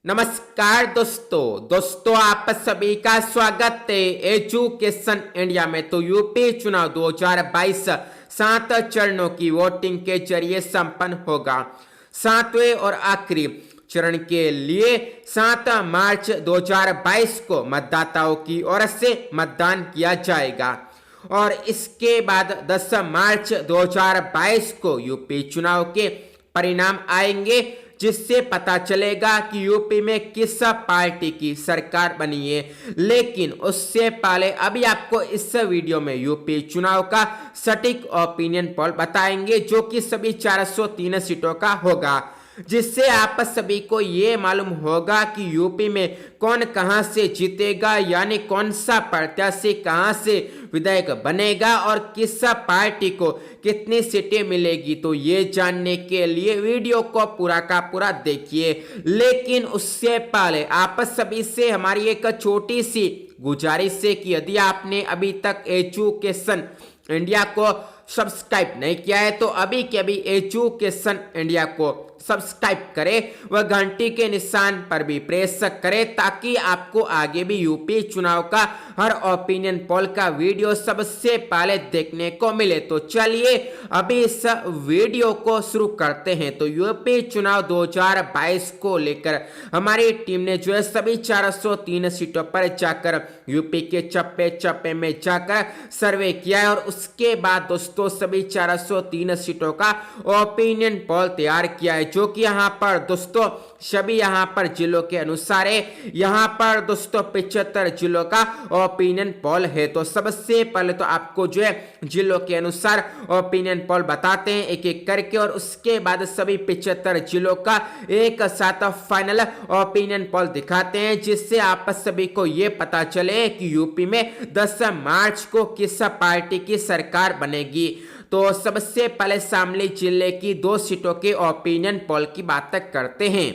नमस्कार दोस्तों आप सभी का स्वागत है एजुकेशन इंडिया में। तो यूपी चुनाव 2022 7 चरणों की वोटिंग के जरिए संपन्न होगा। 7वें और आखिरी चरण के लिए 7 मार्च 2022 को मतदाताओं की ओर से मतदान किया जाएगा और इसके बाद 10 मार्च 2022 को यूपी चुनाव के परिणाम आएंगे, जिससे पता चलेगा कि यूपी में किस पार्टी की सरकार बनी है। लेकिन उससे पहले अभी आपको इस वीडियो में यूपी चुनाव का सटीक ओपिनियन पोल बताएंगे, जो कि सभी 403 सीटों का होगा, जिससे आप सभी को ये मालूम होगा कि यूपी में कौन कहां से जीतेगा, यानी कौन सा प्रत्याशी कहां से विधायक बनेगा और किस पार्टी को कितनी सीटें मिलेगी। तो ये जानने के लिए वीडियो को पूरा का पूरा देखिए। लेकिन उससे पहले आप सभी से हमारी एक छोटी सी गुजारिश है कि यदि आपने अभी तक एजुकेशन इंडिया को सब्सक्राइब नहीं किया है तो अभी के अभी एजुकेशन इंडिया को सब्सक्राइब करें व घंटी के निशान पर भी प्रेस करें, ताकि आपको आगे भी यूपी चुनाव का हर ओपिनियन पोल का वीडियो सबसे पहले देखने को मिले। तो चलिए अभी इस वीडियो को शुरू करते हैं। तो यूपी चुनाव 2022 को लेकर हमारी टीम ने जो है सभी 403 सीटों पर जाकर यूपी के चप्पे चप्पे में जाकर सर्वे किया है और उसके बाद दोस्तों सभी 403 सीटों का ओपिनियन पोल तैयार किया है, जो कि यहाँ पर दोस्तों सभी यहाँ पर जिलों के अनुसार है। यहाँ पर दोस्तों 75 जिलों का ओपिनियन पोल है। तो सबसे पहले तो आपको जो है जिलों के अनुसार ओपिनियन पोल बताते हैं एक एक करके, और उसके बाद सभी 75 जिलों का एक साथ फाइनल ओपिनियन पोल दिखाते हैं, जिससे आप सभी को ये पता चले कि यूपी में 10 मार्च को किस पार्टी की सरकार बनेगी। तो सबसे पहले शामली जिले की 2 सीटों के ओपिनियन पोल की बात करते हैं।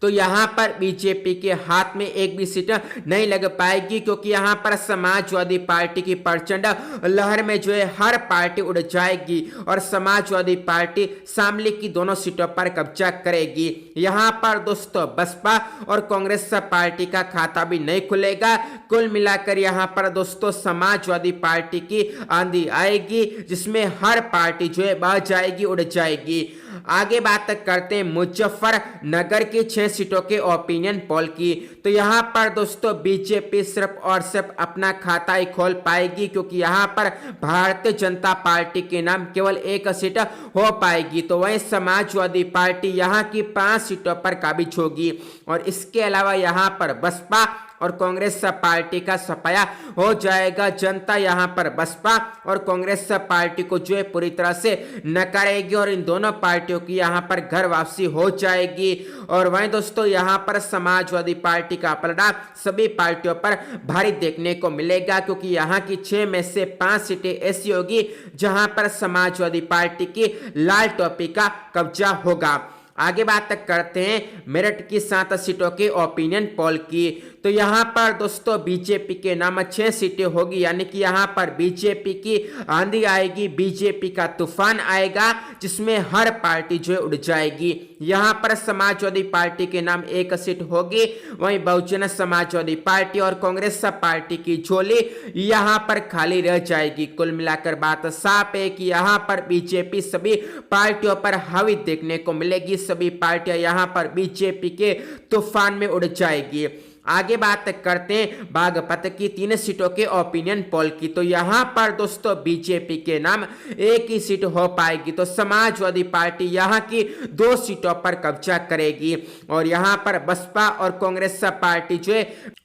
तो यहाँ पर बीजेपी के हाथ में एक भी सीट नहीं लग पाएगी, क्योंकि यहाँ पर समाजवादी पार्टी की प्रचंड लहर में जो है हर पार्टी उड़ जाएगी और समाजवादी पार्टी शामली की दोनों सीटों पर कब्जा करेगी। यहाँ पर दोस्तों बसपा और कांग्रेस पार्टी का खाता भी नहीं खुलेगा। कुल मिलाकर यहाँ पर दोस्तों समाजवादी पार्टी की आंधी आएगी, जिसमें हर पार्टी जो है बह जाएगी, उड़ जाएगी। आगे बात करते हैं मुजफ्फरनगर की 6 सीटों के ओपिनियन पोल की। तो यहाँ पर दोस्तों बीजेपी सिर्फ और सिर्फ अपना खाता ही खोल पाएगी, क्योंकि यहाँ पर भारतीय जनता पार्टी के नाम केवल 1 सीट हो पाएगी। तो वहीं समाजवादी पार्टी यहाँ की 5 सीटों पर काबिज होगी और इसके अलावा यहाँ पर बसपा और कांग्रेस पार्टी का सफाया हो जाएगा। जनता यहाँ पर बसपा और कांग्रेस पार्टी को जो है पूरी तरह से नकारेगी और इन दोनों पार्टियों की यहाँ पर घर वापसी हो जाएगी। और वहीं दोस्तों यहाँ पर समाजवादी पार्टी का पलड़ा सभी पार्टियों पर भारी देखने को मिलेगा, क्योंकि यहाँ की 6 में से 5 सीटें ऐसी होगी जहाँ पर समाजवादी पार्टी की लाल टोपी का कब्जा होगा। आगे बात करते हैं मेरठ की 7 सीटों के ओपिनियन पोल की। तो यहाँ पर दोस्तों बीजेपी के नाम 6 सीटें होगी, यानी कि यहाँ पर बीजेपी की आंधी आएगी, बीजेपी का तूफान आएगा, जिसमें हर पार्टी जो है उड़ जाएगी। यहाँ पर समाजवादी पार्टी के नाम 1 सीट होगी, वहीं बहुजन समाजवादी पार्टी और कांग्रेस पार्टी की झोली यहाँ पर खाली रह जाएगी। कुल मिलाकर बात साफ है कि यहाँ पर बीजेपी सभी पार्टियों पर हावी देखने को मिलेगी। सभी पार्टियां यहाँ पर बीजेपी के तूफान में उड़ जाएगी। आगे बात करते हैं बागपत की 3 सीटों के ओपिनियन पोल की। तो यहाँ पर दोस्तों बीजेपी के नाम 1 ही सीट हो पाएगी। तो समाजवादी पार्टी यहाँ की 2 सीटों पर कब्जा करेगी और यहाँ पर बसपा और कांग्रेस पार्टी जो है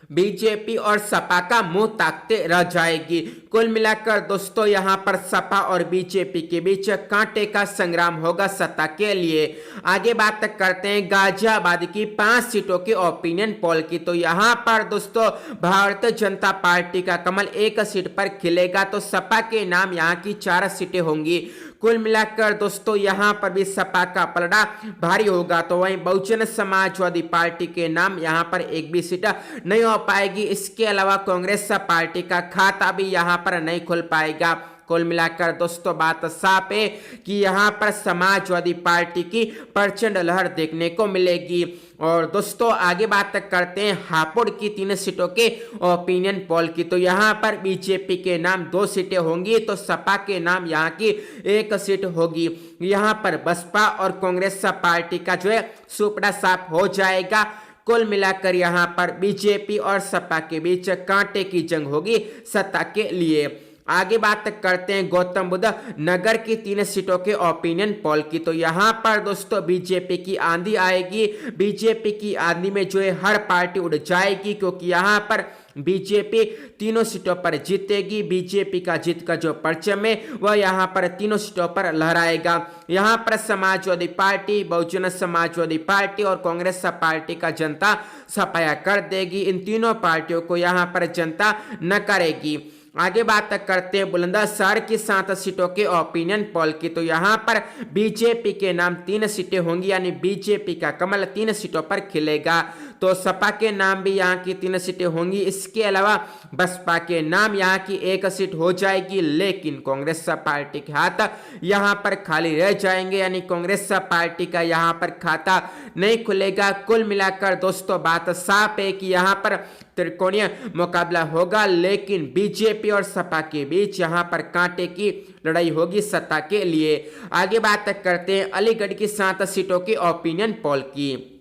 बीजेपी और सपा का मुंह ताकते रह जाएगी। कुल मिलाकर दोस्तों यहाँ पर सपा और बीजेपी के बीच कांटे का संग्राम होगा सत्ता के लिए। आगे बात करते हैं गाजियाबाद की 5 सीटों के ओपिनियन पोल की। तो यहाँ पर दोस्तों भारतीय जनता पार्टी का कमल 1 सीट पर खिलेगा, तो सपा के नाम यहाँ की 4 सीटें होंगी। कुल मिलाकर दोस्तों यहाँ पर भी सपा का पलड़ा भारी होगा। तो वहीं बहुजन समाजवादी पार्टी के नाम यहाँ पर 1 भी सीट नहीं हो पाएगी। इसके अलावा कांग्रेस पार्टी का खाता भी यहाँ पर नहीं खुल पाएगा। कुल मिलाकर दोस्तों बात साफ है कि यहाँ पर समाजवादी पार्टी की प्रचंड लहर देखने को मिलेगी। और दोस्तों आगे बात करते हैं हापुड़ की 3 सीटों के ओपिनियन पोल की। तो यहाँ पर बीजेपी के नाम 2 सीटें होंगी, तो सपा के नाम यहाँ की 1 सीट होगी। यहाँ पर बसपा और कांग्रेस पार्टी का जो है सुपड़ा साफ हो जाएगा। कुल मिलाकर यहाँ पर बीजेपी और सपा के बीच कांटे की जंग होगी सत्ता के लिए। आगे बात करते हैं गौतम बुद्ध नगर की 3 सीटों के ओपिनियन पोल की। तो यहाँ पर दोस्तों बीजेपी की आंधी आएगी। बीजेपी की आंधी में जो है हर पार्टी उड़ जाएगी, क्योंकि यहाँ पर बीजेपी 3 सीटों पर जीतेगी। बीजेपी का जीत का जो परचम है वह यहाँ पर 3 सीटों पर लहराएगा। यहाँ पर समाजवादी पार्टी, बहुजन समाजवादी पार्टी और कांग्रेस पार्टी का जनता सफाया कर देगी। इन तीनों पार्टियों को यहाँ पर जनता न करेगी। आगे बात करते हैं बुलंदशहर की 7 सीटों के ओपिनियन पोल की। तो यहाँ पर बीजेपी के नाम 3 सीटें होंगी, यानी बीजेपी का कमल 3 सीटों पर खिलेगा। तो सपा के नाम भी यहाँ की 3 सीटें होंगी। इसके अलावा बसपा के नाम यहाँ की 1 सीट हो जाएगी, लेकिन कांग्रेस पार्टी के हाथ यहाँ पर खाली रह जाएंगे, यानी कांग्रेस पार्टी का यहाँ पर खाता नहीं खुलेगा। कुल मिलाकर दोस्तों बात साफ है कि यहाँ पर त्रिकोणीय मुकाबला होगा, लेकिन बीजेपी और सपा के बीच यहाँ पर कांटे की लड़ाई होगी सत्ता के लिए। आगे बात करते हैं अलीगढ़ की 7 सीटों की ओपिनियन पोल की।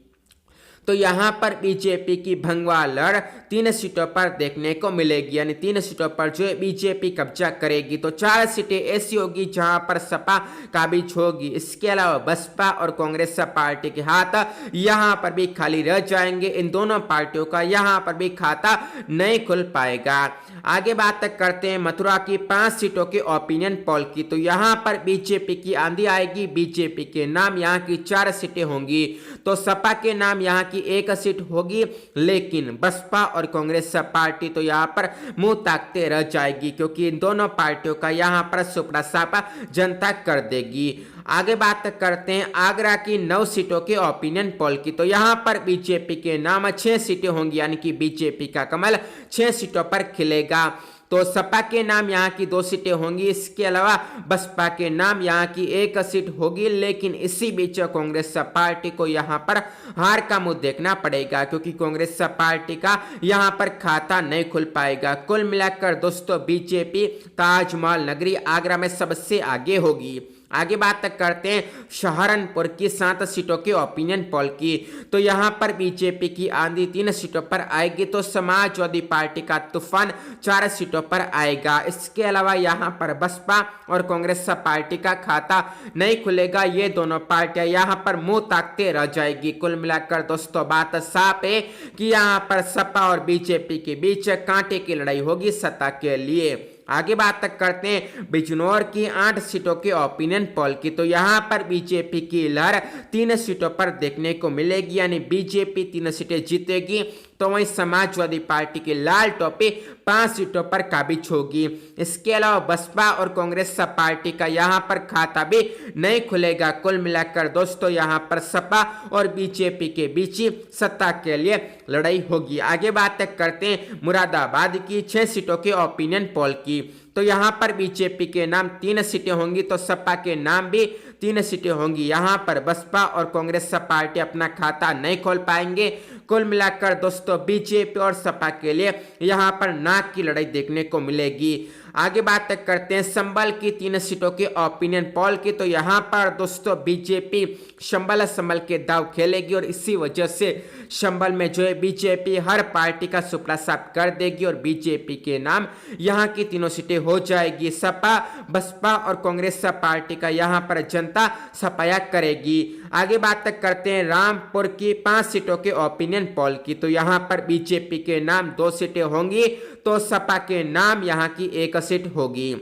तो यहाँ पर बीजेपी की भंगवा लड़ 3 सीटों पर देखने को मिलेगी, यानी 3 सीटों पर जो है बीजेपी कब्जा करेगी। तो 4 सीटें ऐसी होगी जहां पर सपा काबिज होगी। इसके अलावा बसपा और कांग्रेस पार्टी के हाथ यहाँ पर भी खाली रह जाएंगे। इन दोनों पार्टियों का यहाँ पर भी खाता नहीं खुल पाएगा। आगे बात करते हैं मथुरा की 5 सीटों के ओपिनियन पोल की। तो यहाँ पर बीजेपी की आंधी आएगी। बीजेपी के नाम यहाँ की 4 सीटें होंगी। तो सपा के नाम यहाँ की 1 सीट होगी, लेकिन बसपा और कांग्रेस पार्टी तो यहाँ पर मुंह ताकते रह जाएगी, क्योंकि इन दोनों पार्टियों का यहाँ पर सुपड़ा सापा जनता कर देगी। आगे बात करते हैं आगरा की 9 सीटों के ओपिनियन पोल की। तो यहाँ पर बीजेपी के नाम 6 सीटें होंगी, यानी कि बीजेपी का कमल 6 सीटों पर खिलेगा। तो सपा के नाम यहाँ की 2 सीटें होंगी। इसके अलावा बसपा के नाम यहाँ की 1 सीट होगी, लेकिन इसी बीच कांग्रेस पार्टी को यहाँ पर हार का मुंह देखना पड़ेगा, क्योंकि कांग्रेस पार्टी का यहाँ पर खाता नहीं खुल पाएगा। कुल मिलाकर दोस्तों बीजेपी ताजमहल नगरी आगरा में सबसे आगे होगी। आगे बात करते हैं सहारनपुर की 7 सीटों के ओपिनियन पोल की। तो यहाँ पर बीजेपी की आंधी 3 सीटों पर आएगी, तो समाजवादी पार्टी का तूफान 4 सीटों पर आएगा। इसके अलावा यहाँ पर बसपा और कांग्रेस पार्टी का खाता नहीं खुलेगा। ये दोनों पार्टियां यहाँ पर मुंह ताकते रह जाएगी। कुल मिलाकर दोस्तों बात साफ है कि यहाँ पर सपा और बीजेपी के बीच कांटे की लड़ाई होगी सत्ता के लिए। आगे बात करते हैं बिजनौर की 8 सीटों के ओपिनियन पोल की। तो यहाँ पर बीजेपी की लहर 3 सीटों पर देखने को मिलेगी, यानी बीजेपी 3 सीटें जीतेगी। तो वहीं समाजवादी पार्टी की लाल टोपी 5 सीटों पर काबिज होगी। इसके अलावा बसपा और कांग्रेस पार्टी का यहाँ पर खाता भी नहीं खुलेगा। कुल मिलाकर दोस्तों यहाँ पर सपा और बीजेपी के बीच ही सत्ता के लिए लड़ाई होगी। आगे बात करते हैं मुरादाबाद की 6 सीटों के ओपिनियन पोल की। तो यहाँ पर बीजेपी के नाम 3 सीटें होंगी, तो सपा के नाम भी 3 सीटें होंगी। यहाँ पर बसपा और कांग्रेस पार्टी अपना खाता नहीं खोल पाएंगे। कुल मिलाकर दोस्तों बीजेपी और सपा के लिए यहाँ पर नाक की लड़ाई देखने को मिलेगी। आगे बात करते हैं संभल की 3 सीटों के ओपिनियन पोल की। तो यहाँ पर दोस्तों बीजेपी संभल के दाव खेलेगी, और इसी वजह से संभल में जो है बीजेपी हर पार्टी का सुपड़ा साफ कर देगी, और बीजेपी के नाम यहाँ की 3 सीटें हो जाएगी। सपा, बसपा और कांग्रेस पार्टी का यहाँ पर जनता सफाया करेगी। आगे बात करते हैं रामपुर की 5 सीटों के ओपिनियन पोल की। तो यहाँ पर बीजेपी के नाम 2 सीटें होंगी, तो सपा के नाम यहाँ की 1 सीट होगी।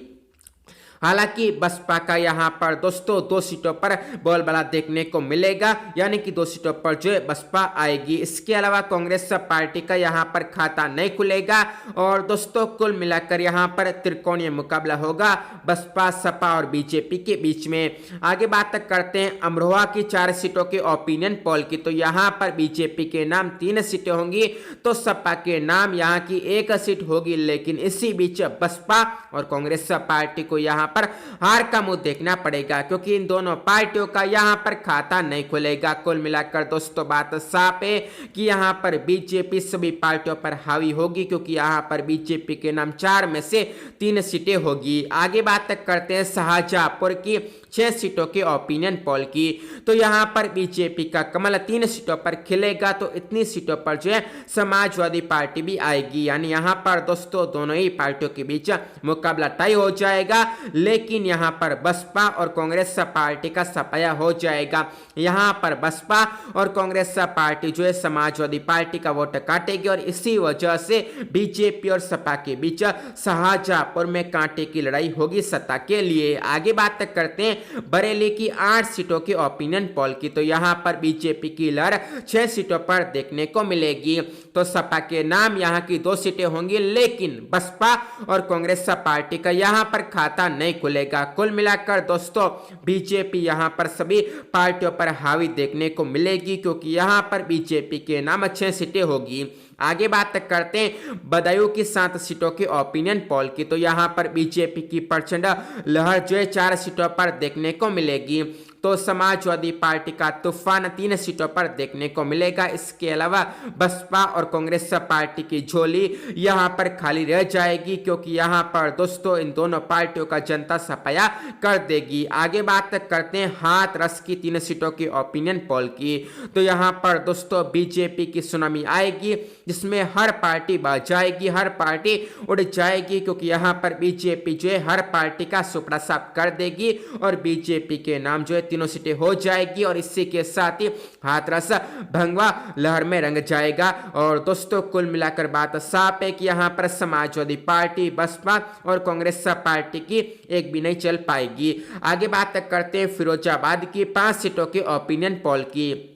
हालांकि बसपा का यहाँ पर दोस्तों 2 सीटों पर बोलबाला देखने को मिलेगा, यानी कि 2 सीटों पर जो है बसपा आएगी। इसके अलावा कांग्रेस पार्टी का यहाँ पर खाता नहीं खुलेगा और दोस्तों कुल मिलाकर यहाँ पर त्रिकोणीय मुकाबला होगा बसपा, सपा और बीजेपी के बीच में। आगे बात करते हैं अमरोहा की 4 सीटों के ओपिनियन पोल की। तो यहाँ पर बीजेपी के नाम 3 सीटें होंगी तो सपा के नाम यहाँ की 1 सीट होगी, लेकिन इसी बीच बसपा और कांग्रेस पार्टी को यहाँ पर हार का मुंह देखना पड़ेगा, क्योंकि इन दोनों पार्टियों का यहाँ पर खाता नहीं खुलेगा। कुल मिलाकर दोस्तों बात साफ है कि यहाँ पर बीजेपी सभी पार्टियों पर हावी होगी, क्योंकि यहाँ पर बीजेपी के नाम 4 में से 3 सीटें होगी। आगे बात करते हैं शाहजहांपुर की 6 सीटों के ओपिनियन पोल की। तो यहाँ पर बीजेपी का कमल 3 सीटों पर खिलेगा, तो इतनी सीटों पर जो है समाजवादी पार्टी भी आएगी, यानी यहाँ पर दोस्तों दोनों ही पार्टियों के बीच मुकाबला तय हो जाएगा, लेकिन यहाँ पर बसपा और कांग्रेस पार्टी का सफाया हो जाएगा। यहाँ पर बसपा और कांग्रेस पार्टी जो है समाजवादी पार्टी का वोट काटेगी और इसी वजह से बीजेपी और सपा के बीच शाहजहांपुर में कांटे की लड़ाई होगी सत्ता के लिए। आगे बात करते हैं बरेली की 8 सीटों के ओपिनियन पोल की। तो यहाँ पर बीजेपी की लहर 6 सीटों पर देखने को मिलेगी, तो सपा के नाम यहाँ की 2 सीटें होंगी, लेकिन बसपा और कांग्रेस पार्टी का यहाँ पर खाता नहीं खुलेगा। कुल मिलाकर दोस्तों बीजेपी यहाँ पर सभी पार्टियों पर हावी देखने को मिलेगी, क्योंकि यहाँ पर बीजेपी के नाम 6 सीटें होगी। आगे बात करते हैं बदायूं की 7 सीटों के ओपिनियन पोल की। तो यहाँ पर बीजेपी की प्रचंड लहर जो है 4 सीटों पर देखने को मिलेगी, तो समाजवादी पार्टी का तूफान 3 सीटों पर देखने को मिलेगा। इसके अलावा बसपा और कांग्रेस पार्टी की झोली यहाँ पर खाली रह जाएगी, क्योंकि यहाँ पर दोस्तों इन दोनों पार्टियों का जनता सफाया कर देगी। आगे बात करते हैं हाथरस की 3 सीटों की ओपिनियन पोल की। तो यहाँ पर दोस्तों बीजेपी की सुनामी आएगी, जिसमें हर पार्टी बच जाएगी, हर पार्टी उड़ जाएगी, क्योंकि यहाँ पर बीजेपी जो है हर पार्टी का सुपड़ा साफ कर देगी और बीजेपी के नाम जो है 3 सीटें हो जाएगी, और इसी के साथ ही हाथरस भंगवा लहर में रंग जाएगा। और दोस्तों कुल मिलाकर बात साफ है कि यहाँ पर समाजवादी पार्टी, बसपा और कांग्रेस पार्टी की एक भी नहीं चल पाएगी। आगे बात करते हैं फिरोजाबाद की 5 सीटों के ओपिनियन पोल की,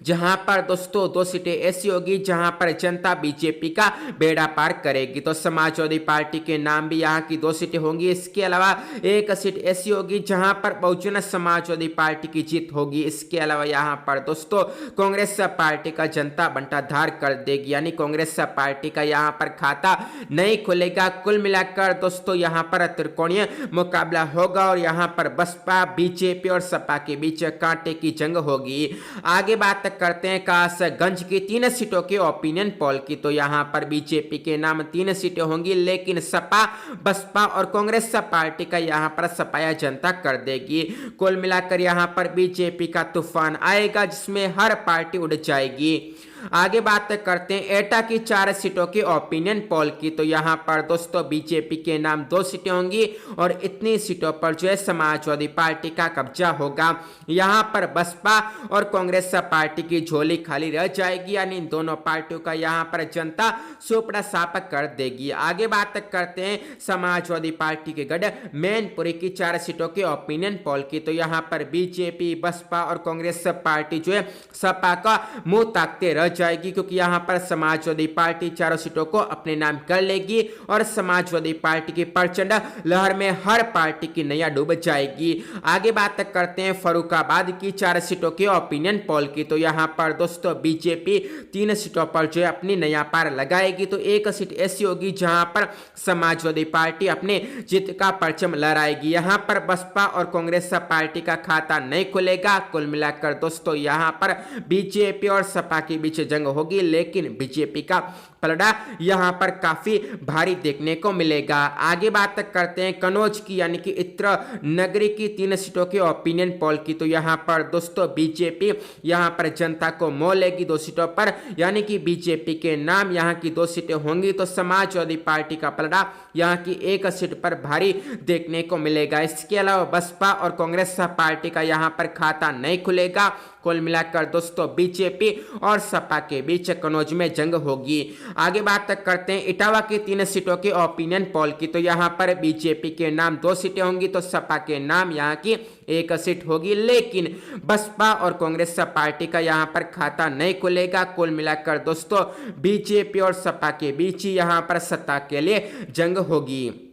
जहां पर दोस्तों 2 सीटें ऐसी होगी जहां पर जनता बीजेपी का बेड़ा पार करेगी। तो समाजवादी पार्टी के नाम भी यहां की 2 सीटें होंगी। इसके अलावा 1 सीट ऐसी होगी जहां पर बहुजन समाजवादी पार्टी की जीत होगी। इसके अलावा यहां पर दोस्तों कांग्रेस पार्टी का जनता बंटाधार कर देगी, यानी कांग्रेस पार्टी का यहां पर खाता नहीं खुलेगा। कुल मिलाकर दोस्तों यहां पर त्रिकोणीय मुकाबला होगा और यहां पर बसपा, बीजेपी और सपा के बीच कांटे की जंग होगी। आगे बात करते हैं कासगंज की 3 सीटों के ओपिनियन पोल की। तो यहां पर बीजेपी के नाम 3 सीटें होंगी, लेकिन सपा, बसपा और कांग्रेस पार्टी का यहां पर सफाया जनता कर देगी। कुल मिलाकर यहां पर बीजेपी का तूफान आएगा, जिसमें हर पार्टी उड़ जाएगी। आगे बात करते हैं एटा की 4 सीटों के ओपिनियन पोल की। तो यहाँ पर दोस्तों बीजेपी के नाम 2 सीटें होंगी और इतनी सीटों पर जो है समाजवादी पार्टी का कब्जा होगा। यहाँ पर बसपा और कांग्रेस पार्टी की झोली खाली रह जाएगी, यानी इन दोनों पार्टियों का यहाँ पर जनता सुपड़ा साफ कर देगी। आगे बात करते हैं समाजवादी पार्टी के गढ़ मैनपुरी की 4 सीटों के ओपिनियन पोल की। तो यहाँ पर बीजेपी, बसपा और कांग्रेस पार्टी जो है सपा का मुंह ताकते रह जाएगी, क्योंकि यहाँ पर समाजवादी पार्टी 4 सीटों को अपने नाम कर लेगी और समाजवादी पार्टी की प्रचंड लहर में हर पार्टी की नैया डूब जाएगी। आगे बात करते हैं फर्रुखाबाद की 4 सीटों के ओपिनियन पोल की। तो यहाँ पर दोस्तों बीजेपी 3 सीटों पर जो है अपनी नैया पार लगाएगी, तो 1 सीट ऐसी होगी जहां पर समाजवादी पार्टी अपने जीत का परचम लहराएगी। यहाँ पर बसपा और कांग्रेस पार्टी का खाता नहीं खुलेगा। कुल मिलाकर दोस्तों यहाँ पर बीजेपी और सपा के बीच जंग होगी, लेकिन बीजेपी का पलड़ा यहां पर काफी भारी देखने को मिलेगा। आगे बात करते हैं कन्नौज की यानी कि इत्र नगरी की 3 सीटों के ओपिनियन पोल की। तो यहां पर दोस्तों बीजेपी यहां पर जनता को मोह लेगी 2 सीटों पर, यानी कि बीजेपी के नाम यहां की 2 सीटें होंगी, तो समाजवादी पार्टी का पलड़ा यहां की 1 सीट पर भारी देखने को मिलेगा। इसके अलावा बसपा और कांग्रेस पार्टी का यहां पर खाता नहीं खुलेगा। कुल मिलाकर दोस्तों बीजेपी और सपा के बीच कन्नौज में जंग होगी। आगे बात करते हैं इटावा की 3 सीटों की ओपिनियन पोल की। तो यहाँ पर बीजेपी के नाम 2 सीटें होंगी, तो सपा के नाम यहाँ की 1 सीट होगी, लेकिन बसपा और कांग्रेस पार्टी का यहाँ पर खाता नहीं खुलेगा। कुल मिलाकर दोस्तों बीजेपी और सपा के बीच ही यहाँ पर सत्ता के लिए जंग होगी।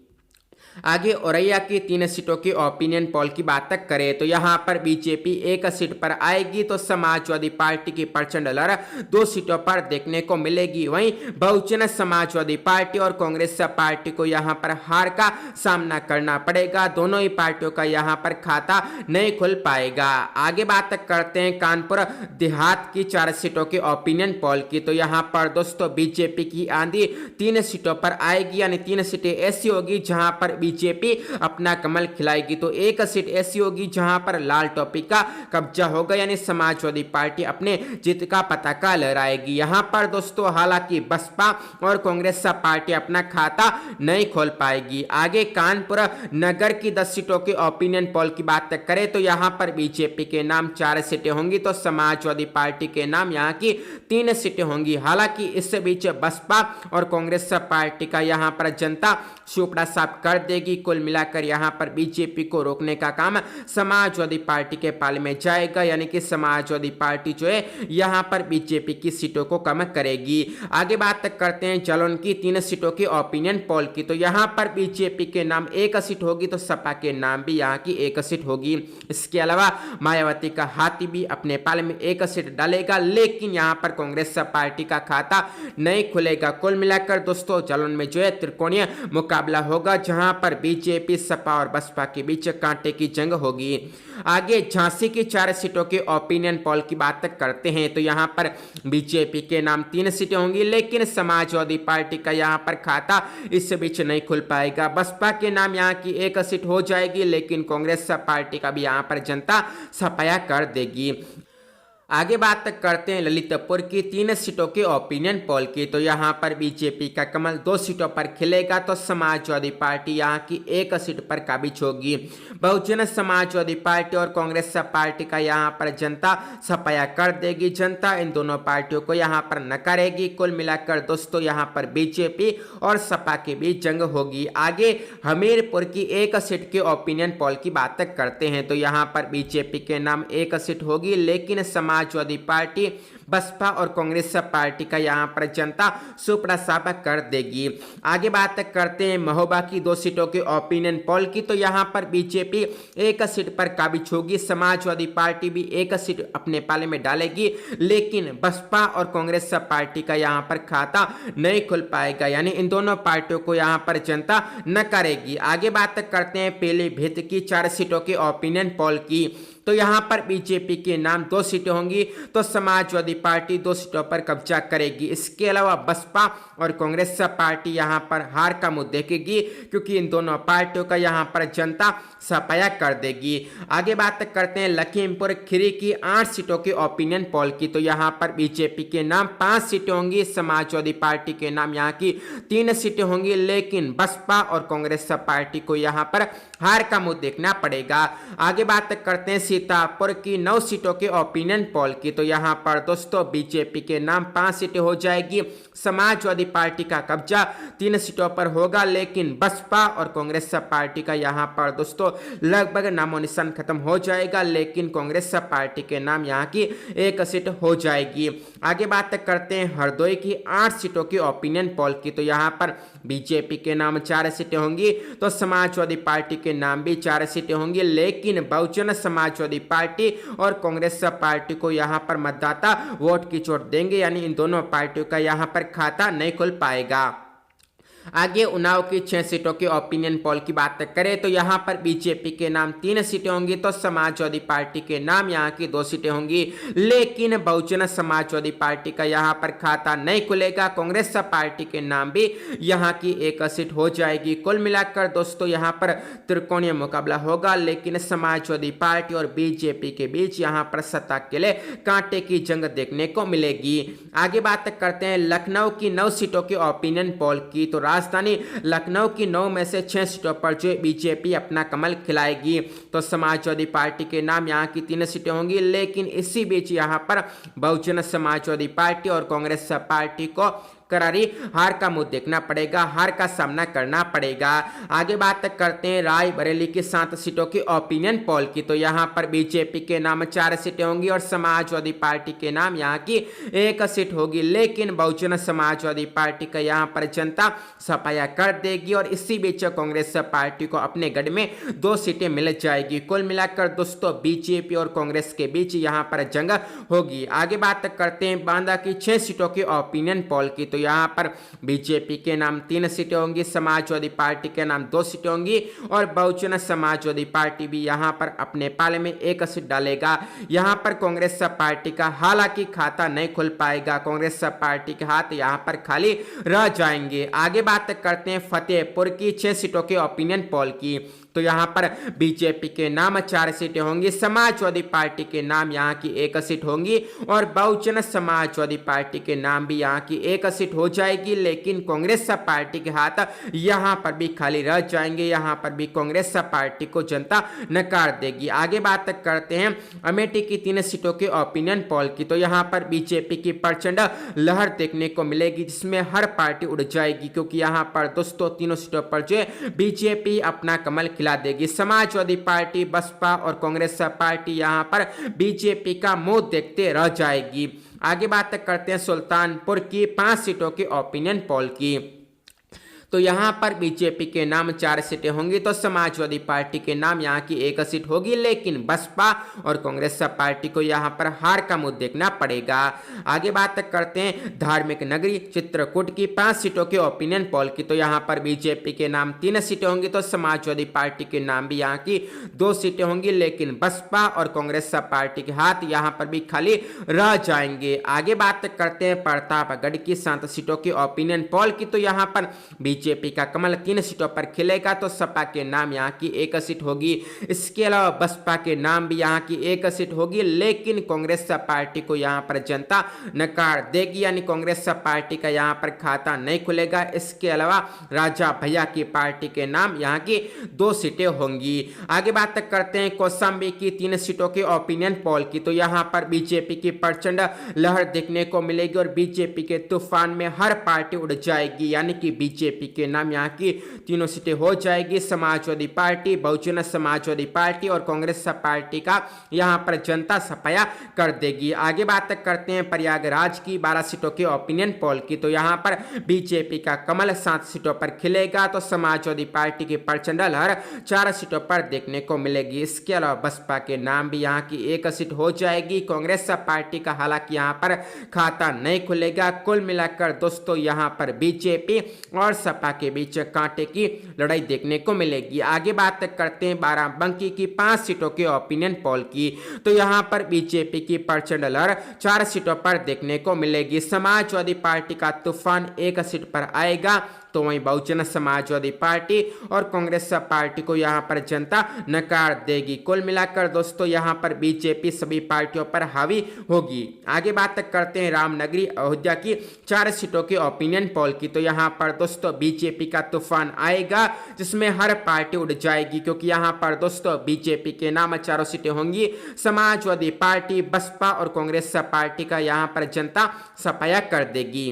आगे औरैया की 3 सीटों की ओपिनियन पोल की बात करें तो यहाँ पर बीजेपी 1 सीट पर आएगी, तो समाजवादी पार्टी की प्रचंड लड़त 2 सीटों पर देखने को मिलेगी। वहीं बहुजन समाजवादी पार्टी और कांग्रेस पार्टी को यहाँ पर हार का सामना करना पड़ेगा। दोनों ही पार्टियों का यहाँ पर खाता नहीं खुल पाएगा। आगे बात करते हैं कानपुर देहात की 4 सीटों की ओपिनियन पोल की। तो यहाँ पर दोस्तों बीजेपी की आंधी 3 सीटों पर आएगी, यानी 3 सीटें ऐसी होगी जहां पर बीजेपी अपना कमल खिलाएगी, तो 1 सीट ऐसी होगी जहां पर लाल टोपी का कब्जा होगा, यानी समाजवादी पार्टी अपने जीत का पताका लहराएगी। यहां पर दोस्तों हालांकि बसपा और कांग्रेस पार्टी अपना खाता नहीं खोल पाएगी। आगे कानपुर नगर की 10 सीटों की ओपिनियन पोल की बात करें तो यहां पर बीजेपी के नाम 4 सीटें होंगी, तो समाजवादी पार्टी के नाम यहां की 3 सीटें होंगी। हालांकि इस बीच बसपा और कांग्रेस पार्टी का यहां पर जनता सुपड़ा साफ कर देगी। कुल मिलाकर यहां पर बीजेपी को रोकने का काम समाजवादी पार्टी के पाले में जाएगा, यानी कि समाजवादी पार्टी जो है यहां पर बीजेपी की सीटों को कम करेगी। आगे बात करते हैं जालौन की 3 सीटों की ओपिनियन पोल की। तो यहां पर बीजेपी के नाम 1 सीट होगी, तो सपा के नाम भी यहां की 1 सीट होगी। इसके अलावा मायावती का हाथी भी अपने पाले में 1 सीट डालेगा, लेकिन यहां पर कांग्रेस पार्टी का खाता नहीं खुलेगा। कुल मिलाकर दोस्तों जालौन में जो है त्रिकोणीय मुकाबला होगा, जहां पर बीजेपी सपा और बसपा के बीच कांटे की जंग होगी। आगे झांसी की 4 सीटों के ओपिनियन पोल की बात करते हैं तो यहां पर बीजेपी के नाम 3 सीटें होंगी, लेकिन समाजवादी पार्टी का यहां पर खाता इस बीच नहीं खुल पाएगा। बसपा के नाम यहां की 1 सीट हो जाएगी, लेकिन कांग्रेस पार्टी का भी यहां पर जनता सफाया कर देगी। आगे बात करते हैं ललितपुर की 3 सीटों के ओपिनियन पोल की। तो यहां पर बीजेपी का कमल 2 सीटों पर खिलेगा, तो समाजवादी पार्टी यहां की 1 सीट पर काबिज होगी। बहुजन समाजवादी पार्टी और कांग्रेस पार्टी का यहां पर जनता सफाया कर देगी। जनता इन दोनों पार्टियों को यहां पर नकारेगी। कुल मिलाकर दोस्तों यहां पर बीजेपी और सपा के बीच जंग होगी। आगे हमीरपुर की 1 सीट के ओपिनियन पोल की बात करते हैं तो यहां पर बीजेपी के नाम 1 सीट होगी, लेकिन समाजवादी पार्टी बसपा और कांग्रेस पार्टी का यहां पर जनता सुपड़ा सापा कर देगी। आगे बात करते हैं महोबा की 2 सीटों के ओपिनियन पोल की। तो यहां पर बीजेपी 1 सीट पर काबिज होगी, समाजवादी पार्टी भी 1 सीट अपने पाले में डालेगी, लेकिन बसपा और कांग्रेस पार्टी का यहां पर खाता नहीं खुल पाएगा, यानी इन दोनों पार्टियों को यहां पर जनता नकारेगी। आगे बात करते हैं पीलीभीत की 4 सीटों के ओपिनियन पोल की। तो यहां पर बीजेपी के नाम 2 सीटें होंगी, तो समाजवादी पार्टी 2 सीटों पर कब्जा करेगी। इसके अलावा बसपा और कांग्रेस पार्टी यहां पर हार का मुंह देखेगी, क्योंकि इन दोनों पार्टियों का यहां पर जनता सफाया कर देगी। आगे बात करते हैं लखीमपुर खीरी की 8 सीटों की ओपिनियन पोल की। तो यहां पर बीजेपी के नाम 5 सीटें होंगी, समाजवादी पार्टी के नाम यहां की 3 सीटें होंगी, लेकिन बसपा और कांग्रेस पार्टी को यहां पर हार का मुंह देखना पड़ेगा। आगे बात करते हैं सीतापुर की 9 सीटों के ओपिनियन पोल की। तो यहां पर दोस्तों बीजेपी के नाम 5 सीटें हो जाएगी, समाजवादी पार्टी का कब्जा 3 सीटों पर होगा, लेकिन बसपा और कांग्रेस पार्टी का यहां पर दोस्तों लगभग नामो निशान खत्म हो जाएगा, लेकिन कांग्रेस पार्टी के नाम यहां की 1 सीट हो जाएगी। आगे बात करते हैं हरदोई की 8 सीटों की ओपिनियन पोल की। तो यहां पर बीजेपी के नाम 4 सीटें होंगी, तो समाजवादी पार्टी के नाम भी 4 सीटें होंगी, लेकिन बहुजन समाजवादी पार्टी और कांग्रेस पार्टी को यहां पर मतदाता वोट की चोट देंगे, यानी इन दोनों पार्टियों का यहां पर खाता नहीं खुल पाएगा। आगे उन्नाव की 6 सीटों के ओपिनियन पोल की बात करें तो यहां पर बीजेपी के नाम 3 सीटें होंगी, तो समाजवादी पार्टी के नाम यहां की 2 सीटें होंगी, लेकिन बहुजन समाजवादी पार्टी का यहां पर खाता नहीं खुलेगा। कांग्रेस पार्टी के नाम भी यहां की 1 सीट हो जाएगी। कुल मिलाकर दोस्तों यहां पर त्रिकोणीय मुकाबला होगा, लेकिन समाजवादी पार्टी और बीजेपी के बीच यहां पर सत्ता के लिए कांटे की जंग देखने को मिलेगी। आगे बात करते हैं लखनऊ की 9 सीटों के ओपिनियन पोल की। तो राजधानी लखनऊ की 9 में से 6 सीटों पर जो बीजेपी अपना कमल खिलाएगी, तो समाजवादी पार्टी के नाम यहां की 3 सीटें होंगी, लेकिन इसी बीच यहां पर बहुजन समाजवादी पार्टी और कांग्रेस पार्टी को करारी हार का मुंह देखना पड़ेगा, हार का सामना करना पड़ेगा। आगे बात करते हैं रायबरेली की 7 सीटों की ओपिनियन पोल की। तो यहाँ पर बीजेपी के नाम 4 सीटें होंगी और समाजवादी पार्टी के नाम यहाँ की 1 सीट होगी, लेकिन बहुजन समाजवादी पार्टी का यहाँ पर जनता सफाया कर देगी और इसी बीच कांग्रेस पार्टी को अपने गढ़ में 2 सीटें मिल जाएगी। कुल मिलाकर दोस्तों बीजेपी और कांग्रेस के बीच यहाँ पर जंग होगी। आगे बात करते हैं बांदा की 6 सीटों की ओपिनियन पोल की। तो यहाँ पर बीजेपी के नाम 3 सीटें होंगी, समाजवादी पार्टी के नाम 2 सीटें होंगी और बहुजन समाजवादी पार्टी भी यहाँ पर अपने पाले में 1 सीट डालेगा। यहाँ पर कांग्रेस पार्टी का हालांकि खाता नहीं खुल पाएगा, कांग्रेस पार्टी के हाथ यहाँ पर खाली रह जाएंगे। आगे बात करते हैं फतेहपुर की 6 सीटों के ओपिनियन पोल की। तो यहाँ पर बीजेपी के नाम 4 सीटें होंगी, समाजवादी पार्टी के नाम यहाँ की 1 सीट होंगी और बहुजन समाजवादी पार्टी के नाम भी यहाँ की 1 सीट हो जाएगी, लेकिन कांग्रेस पार्टी के हाथ यहाँ पर भी खाली रह जाएंगे। यहाँ पर भी कांग्रेस पार्टी को जनता नकार देगी। आगे बात करते हैं अमेठी की 3 सीटों के ओपिनियन पोल की। तो यहाँ पर बीजेपी की प्रचंड लहर देखने को मिलेगी, जिसमें हर पार्टी उड़ जाएगी, क्योंकि यहाँ पर दोस्तों तीनों सीटों पर जो बीजेपी अपना कमल खिला देगी। समाजवादी पार्टी, बसपा और कांग्रेस पार्टी यहाँ पर बीजेपी का मुंह देखते रह जाएगी। आगे बात करते हैं सुल्तानपुर की 5 सीटों की ओपिनियन पोल की। तो यहाँ पर बीजेपी के नाम 4 सीटें होंगी, तो समाजवादी पार्टी के नाम यहाँ की 1 सीट होगी, लेकिन बसपा और कांग्रेस पार्टी को यहाँ पर हार का मुंह देखना पड़ेगा। आगे बात करते हैं धार्मिक नगरी चित्रकूट की 5 सीटों के ओपिनियन पोल की। तो यहाँ पर बीजेपी के नाम 3 सीटें होंगी, तो समाजवादी पार्टी के नाम भी यहाँ की 2 सीटें होंगी, लेकिन बसपा और कांग्रेस पार्टी के हाथ यहाँ पर भी खाली रह जाएंगे। आगे बात करते हैं प्रतापगढ़ की 7 सीटों की ओपिनियन पोल की। तो यहाँ पर बीजेपी का कमल 3 सीटों पर खिलेगा, तो सपा के नाम यहाँ की 1 सीट होगी। इसके अलावा बसपा के नाम भी यहाँ की 1 सीट होगी, लेकिन कांग्रेस पार्टी को यहाँ पर जनता नकार देगी, यानी कांग्रेस पार्टी का यहाँ पर खाता नहीं खुलेगा। इसके अलावा राजा भैया की पार्टी के नाम यहाँ की 2 सीटें होंगी। आगे बात करते हैं कौशाम्बी की 3 सीटों के ओपिनियन पोल की। तो यहाँ पर बीजेपी की प्रचंड लहर देखने को मिलेगी और बीजेपी के तूफान में हर पार्टी उड़ जाएगी, यानी कि बीजेपी के नाम यहाँ की 3 सीटें हो जाएगी। समाजवादी पार्टी, बहुजन समाजवादी पार्टी और कांग्रेस पार्टी का यहाँ पर जनता सफाया कर देगी। आगे बात करते हैं प्रयागराज की 12 सीटों के ओपिनियन पोल की। तो यहाँ पर बीजेपी का कमल 7 सीटों पर खिलेगा, तो समाजवादी पार्टी की प्रचंड लहर 4 सीटों पर देखने को मिलेगी। इसके अलावा बसपा के नाम भी यहाँ की 1 सीट हो जाएगी। कांग्रेस पार्टी का हालांकि यहाँ पर खाता नहीं खुलेगा। कुल मिलाकर दोस्तों यहाँ पर बीजेपी और सपा के बीच कांटे की लड़ाई देखने को मिलेगी। आगे बात करते हैं बाराबंकी की 5 सीटों के ओपिनियन पोल की। तो यहाँ पर बीजेपी की प्रचंड लहर 4 सीटों पर देखने को मिलेगी। समाजवादी पार्टी का तूफान 1 सीट पर आएगा, तो वहीं बहुजन समाजवादी पार्टी और कांग्रेस पार्टी को यहाँ पर जनता नकार देगी। कुल मिलाकर दोस्तों यहाँ पर बीजेपी सभी पार्टियों पर हावी होगी। आगे बात करते हैं रामनगरी अयोध्या की 4 सीटों के ओपिनियन पोल की। तो यहाँ पर दोस्तों बीजेपी का तूफान आएगा, जिसमें हर पार्टी उड़ जाएगी, क्योंकि यहाँ पर दोस्तों बीजेपी के नाम 4 सीटें होंगी। समाजवादी पार्टी, बसपा और कांग्रेस पार्टी का यहाँ पर जनता सफाया कर देगी।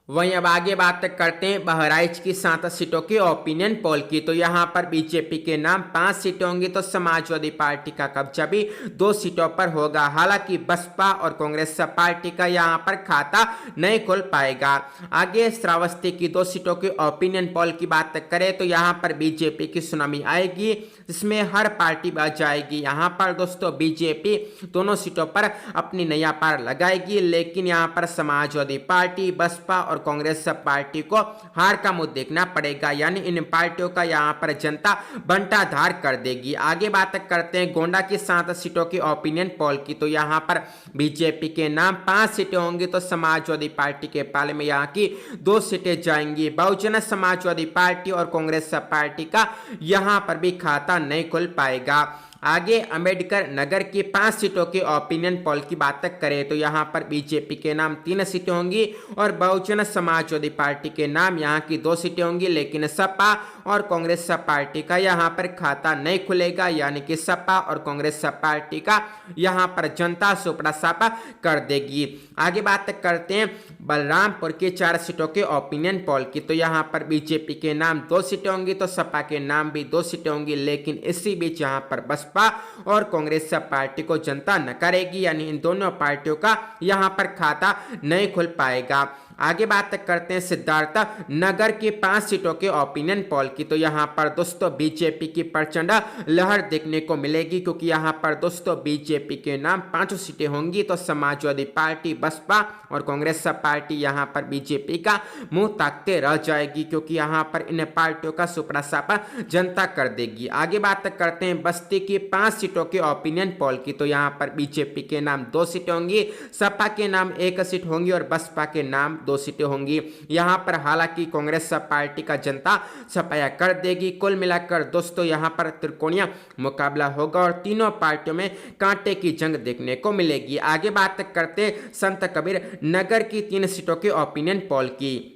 वहीं अब आगे बात करते हैं बहराइच की 7 सीटों की ओपिनियन पोल की। तो यहाँ पर बीजेपी के नाम 5 सीटें होंगी, तो समाजवादी पार्टी का कब्जा भी 2 सीटों पर होगा। हालांकि बसपा और कांग्रेस पार्टी का यहाँ पर खाता नहीं खुल पाएगा। आगे श्रावस्ती की 2 सीटों की ओपिनियन पोल की बात करें तो यहाँ पर बीजेपी की सुनामी आएगी, जिसमें हर पार्टी बच जाएगी। यहाँ पर दोस्तों बीजेपी दोनों सीटों पर अपनी नया पार लगाएगी, लेकिन यहाँ पर समाजवादी पार्टी, बसपा और कांग्रेस पार्टी को हार का मुंह देखना पड़ेगा, यानी इन पार्टियों का यहाँ पर जनता बंटाधार कर देगी। आगे बात करते हैं गोंडा की 7 सीटों की ओपिनियन पोल की। तो यहाँ पर बीजेपी के नाम 5 सीटें होंगी, तो समाजवादी पार्टी के पाले में यहाँ की 2 सीटें जाएंगी। बहुजन समाजवादी पार्टी और कांग्रेस पार्टी का यहाँ पर भी खाता नहीं खुल पाएगा। आगे अंबेडकर नगर की 5 सीटों के ओपिनियन पोल की बात करें तो यहाँ पर बीजेपी के नाम 3 सीटें होंगी और बहुजन समाजवादी पार्टी के नाम यहाँ की 2 सीटें होंगी, लेकिन सपा और कांग्रेस पार्टी का यहाँ पर खाता नहीं खुलेगा, यानी कि सपा और कांग्रेस पार्टी का यहाँ पर जनता सुपड़ा सापा कर देगी। आगे बात करते हैं बलरामपुर की 4 सीटों के ओपिनियन पोल की। तो यहाँ पर बीजेपी के नाम 2 सीटें होंगी, तो सपा के नाम भी 2 सीटें होंगी, लेकिन इसी बीच यहाँ पर बसपा और कांग्रेस पार्टी को जनता न करेगी, यानी इन दोनों पार्टियों का यहाँ पर खाता नहीं खुल पाएगा। आगे बात करते हैं सिद्धार्थ नगर की 5 सीटों के ओपिनियन पोल की। तो यहाँ पर दोस्तों बीजेपी की प्रचंड लहर देखने को मिलेगी, क्योंकि यहाँ पर दोस्तों बीजेपी के नाम 5 सीटें होंगी, तो समाजवादी पार्टी, बसपा और कांग्रेस पार्टी यहाँ पर बीजेपी का मुंह ताकते रह जाएगी, क्योंकि यहाँ पर इन पार्टियों का सुपड़ा सापा जनता कर देगी। आगे बात करते हैं बस्ती की 5 सीटों के ओपिनियन पोल की। तो यहाँ पर बीजेपी के नाम 2 सीटें होंगी, सपा के नाम 1 सीट होंगी और बसपा के नाम 2 सीटें होंगी। यहाँ पर हालांकि कांग्रेस पार्टी का जनता सफाया कर देगी। कुल मिलाकर दोस्तों यहाँ पर त्रिकोणीय मुकाबला होगा और तीनों पार्टियों में कांटे की जंग देखने को मिलेगी। आगे बात करते संत कबीर नगर की 3 सीटों के ओपिनियन पोल की।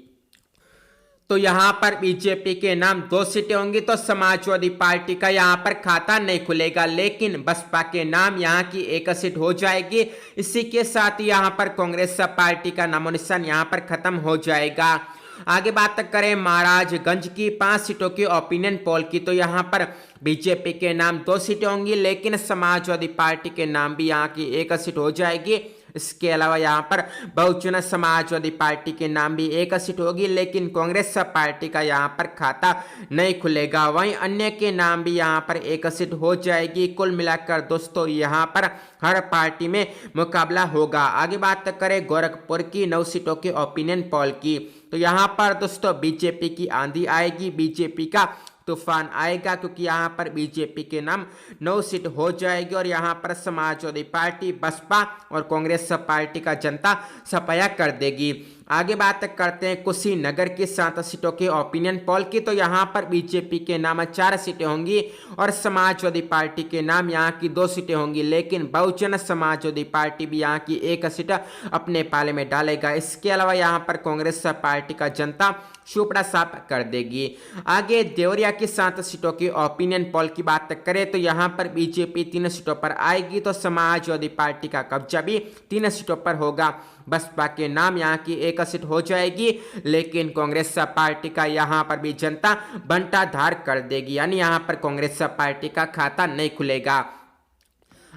तो यहाँ पर बीजेपी के नाम 2 सीटें होंगी, तो समाजवादी पार्टी का यहाँ पर खाता नहीं खुलेगा, लेकिन बसपा के नाम यहाँ की 1 सीट हो जाएगी। इसी के साथ यहाँ पर कांग्रेस पार्टी का नामो निशान यहाँ पर खत्म हो जाएगा। आगे बात करें महाराजगंज की 5 सीटों की ओपिनियन पोल की। तो यहाँ पर बीजेपी के नाम 2 सीटें होंगी, लेकिन समाजवादी पार्टी के नाम भी यहाँ की 1 सीट हो जाएगी। इसके अलावा यहाँ पर बहुजन समाजवादी पार्टी के नाम भी 1 सीट होगी, लेकिन कांग्रेस पार्टी का यहाँ पर खाता नहीं खुलेगा। वहीं अन्य के नाम भी यहाँ पर 1 सीट हो जाएगी। कुल मिलाकर दोस्तों यहाँ पर हर पार्टी में मुकाबला होगा। आगे बात करें गोरखपुर की 9 सीटों के ओपिनियन पोल की। तो यहाँ पर दोस्तों बीजेपी की आंधी आएगी, बीजेपी का तूफान आएगा, क्योंकि यहाँ पर बीजेपी के नाम 9 सीट हो जाएगी और यहाँ पर समाजवादी पार्टी, बसपा और कांग्रेस पार्टी का जनता सफाया कर देगी। आगे बात करते हैं कुशीनगर की 7 सीटों के ओपिनियन पोल की। तो यहाँ पर बीजेपी के नाम 4 सीटें होंगी और समाजवादी पार्टी के नाम यहाँ की 2 सीटें होंगी, लेकिन बहुजन समाजवादी पार्टी भी यहाँ की 1 सीट अपने पाले में डालेगा। इसके अलावा यहाँ पर कांग्रेस पार्टी का जनता सुपड़ा साफ कर देगी। आगे देवरिया की 7 सीटों की ओपिनियन पोल की बात करें तो यहाँ पर बीजेपी 3 सीटों पर आएगी, तो समाजवादी पार्टी का कब्जा भी 3 सीटों पर होगा। बसपा के नाम यहाँ की 1 सीट हो जाएगी, लेकिन कांग्रेस पार्टी का यहाँ पर भी जनता बंटाधार कर देगी, यानी यहाँ पर कांग्रेस पार्टी का खाता नहीं खुलेगा।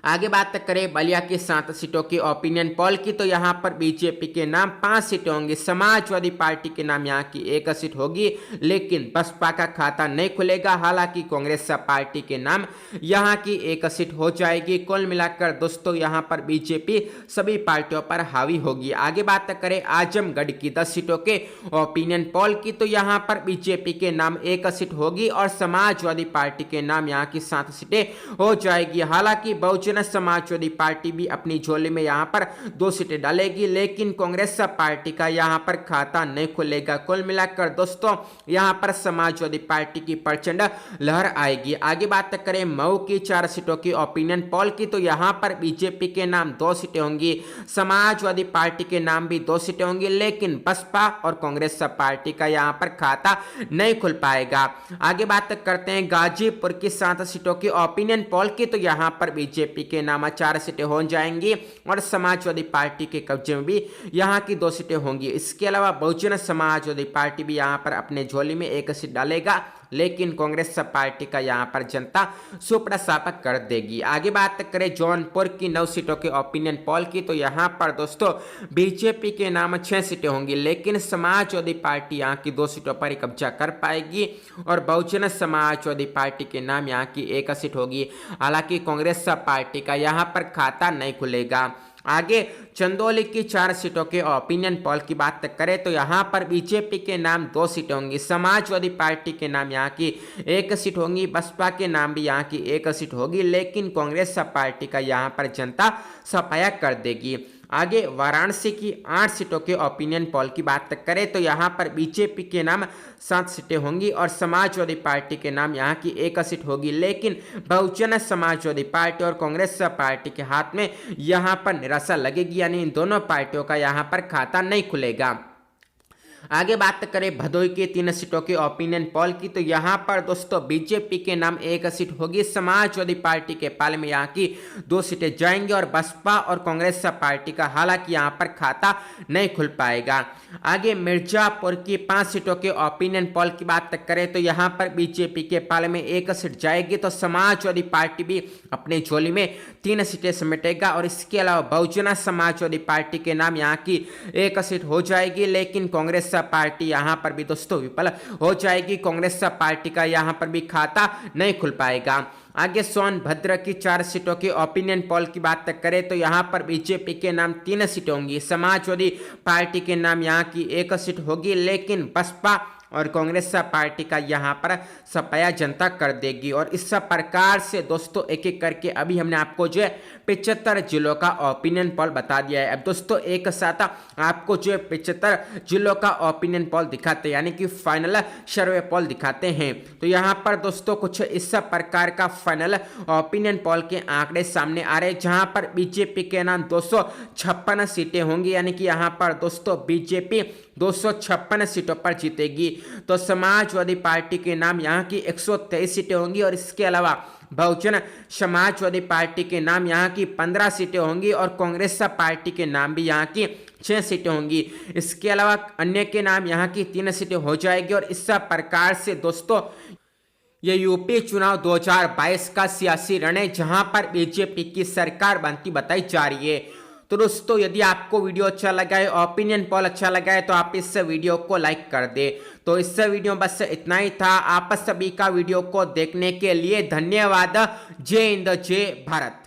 आगे बात करें बलिया की 7 सीटों की ओपिनियन पोल की। तो यहाँ पर बीजेपी के नाम 5 सीटें होंगी, समाजवादी पार्टी के नाम यहाँ की 1 सीट होगी, लेकिन बसपा का खाता नहीं खुलेगा। हालांकि कांग्रेस पार्टी के नाम यहाँ की 1 सीट हो जाएगी। कुल मिलाकर दोस्तों यहाँ पर बीजेपी सभी पार्टियों पर हावी होगी। आगे बात करें आजमगढ़ की 10 सीटों के ओपिनियन पोल की। तो यहाँ पर बीजेपी के नाम 1 सीट होगी और समाजवादी पार्टी के नाम यहाँ की 7 सीटें हो जाएगी। हालांकि बहुजन समाजवादी पार्टी भी अपनी झोली में यहाँ पर 2 सीटें डालेगी, लेकिन कांग्रेस पार्टी का यहाँ पर खाता नहीं खुलेगा। कुल मिलाकर दोस्तों यहाँ पर समाजवादी पार्टी की प्रचंड लहर आएगी। आगे बात करें मऊ की 4 सीटों की ओपिनियन पोल की। तो यहाँ पर बीजेपी के नाम 2 सीटें होंगी, समाजवादी पार्टी के नाम भी 2 सीटें होंगी, लेकिन बसपा और कांग्रेस पार्टी का यहाँ पर खाता नहीं खुल पाएगा। आगे बात करते हैं गाजीपुर की 7 सीटों की ओपिनियन पोल की। तो यहाँ पर बीजेपी के नाम 4 सीटें हो जाएंगी और समाजवादी पार्टी के कब्जे में भी यहाँ की 2 सीटें होंगी। इसके अलावा बहुजन समाजवादी पार्टी भी यहाँ पर अपने झोली में 1 सीट डालेगा, लेकिन कांग्रेस पार्टी का यहाँ पर जनता सुपड़ा सापा कर देगी। आगे बात करें जौनपुर की 9 सीटों के ओपिनियन पोल की। तो यहाँ पर दोस्तों बीजेपी के नाम 6 सीटें होंगी, लेकिन समाजवादी पार्टी यहाँ की 2 सीटों पर ही कब्जा कर पाएगी और बहुजन समाजवादी पार्टी के नाम यहाँ की 1 सीट होगी। हालांकि कांग्रेस पार्टी का यहाँ पर खाता नहीं खुलेगा। आगे चंदौली की 4 सीटों के ओपिनियन पोल की बात करें तो यहाँ पर बीजेपी के नाम 2 सीटें होंगी, समाजवादी पार्टी के नाम यहाँ की 1 सीट होंगी, बसपा के नाम भी यहाँ की 1 सीट होगी, लेकिन कांग्रेस पार्टी का यहाँ पर जनता सफाया कर देगी। आगे वाराणसी की 8 सीटों के ओपिनियन पोल की बात करें तो यहाँ पर बीजेपी के नाम 7 सीटें होंगी और समाजवादी पार्टी के नाम यहाँ की 1 सीट होगी, लेकिन बहुजन समाजवादी पार्टी और कांग्रेस पार्टी के हाथ में यहाँ पर निराशा लगेगी, यानी इन दोनों पार्टियों का यहाँ पर खाता नहीं खुलेगा। आगे बात करें भदोही की 3 सीटों की ओपिनियन पोल की, तो यहाँ पर दोस्तों बीजेपी के नाम 1 सीट होगी, समाजवादी पार्टी के पाले में यहाँ की 2 सीटें जाएंगी और बसपा और कांग्रेस पार्टी का हालांकि यहाँ पर खाता नहीं खुल पाएगा। आगे मिर्जापुर की 5 सीटों के ओपिनियन पोल की बात करें तो यहाँ पर बीजेपी के पाले में 1 सीट जाएगी, तो समाजवादी पार्टी भी अपने झोली में 3 सीटें समेटेगा और इसके अलावा बहुजन समाजवादी पार्टी के नाम यहाँ की 1 सीट हो जाएगी, लेकिन कांग्रेस पार्टी यहाँ पर भी दोस्तों विफल हो जाएगी। कांग्रेस पार्टी का यहाँ पर भी खाता नहीं खुल पाएगा। आगे सोनभद्र की 4 सीटों की ओपिनियन पोल की बात करें तो यहाँ पर बीजेपी के नाम 3 सीटें होंगी, समाजवादी पार्टी के नाम यहाँ की 1 सीट होगी, लेकिन बसपा और कांग्रेस पार्टी का यहाँ पर सफाया जनता कर देगी। और इस प्रकार से दोस्तों एक एक करके अभी हमने आपको जो है 75 जिलों का ओपिनियन पोल बता दिया है। अब दोस्तों एक साथ आपको जो है 75 जिलों का ओपिनियन पोल दिखाते हैं, यानी कि फाइनल सर्वे पोल दिखाते हैं। तो यहाँ पर दोस्तों कुछ इस प्रकार का फाइनल ओपिनियन पोल के आंकड़े सामने आ रहे हैं, जहाँ पर बीजेपी के नाम 256 सीटें होंगी, यानी कि यहाँ पर दोस्तों बीजेपी 256 सीटों पर जीतेगी। तो समाजवादी पार्टी के नाम यहाँ की 123 सीटें होंगी और इसके अलावा बहुजन समाजवादी पार्टी के नाम यहाँ की 15 सीटें होंगी और कांग्रेस पार्टी के नाम भी यहाँ की 6 सीटें होंगी। इसके अलावा अन्य के नाम यहाँ की 3 सीटें हो जाएगी। और इस प्रकार से दोस्तों ये यूपी चुनाव 2022 का सियासी रण है, जहां पर बीजेपी की सरकार बनती बताई जा रही है। तो दोस्तों यदि आपको वीडियो अच्छा लगा है, ओपिनियन पोल अच्छा लगा है, तो आप इस वीडियो को लाइक कर दे। तो इस वीडियो बस इतना ही था। आप सभी का वीडियो को देखने के लिए धन्यवाद। जय हिंद, जय भारत।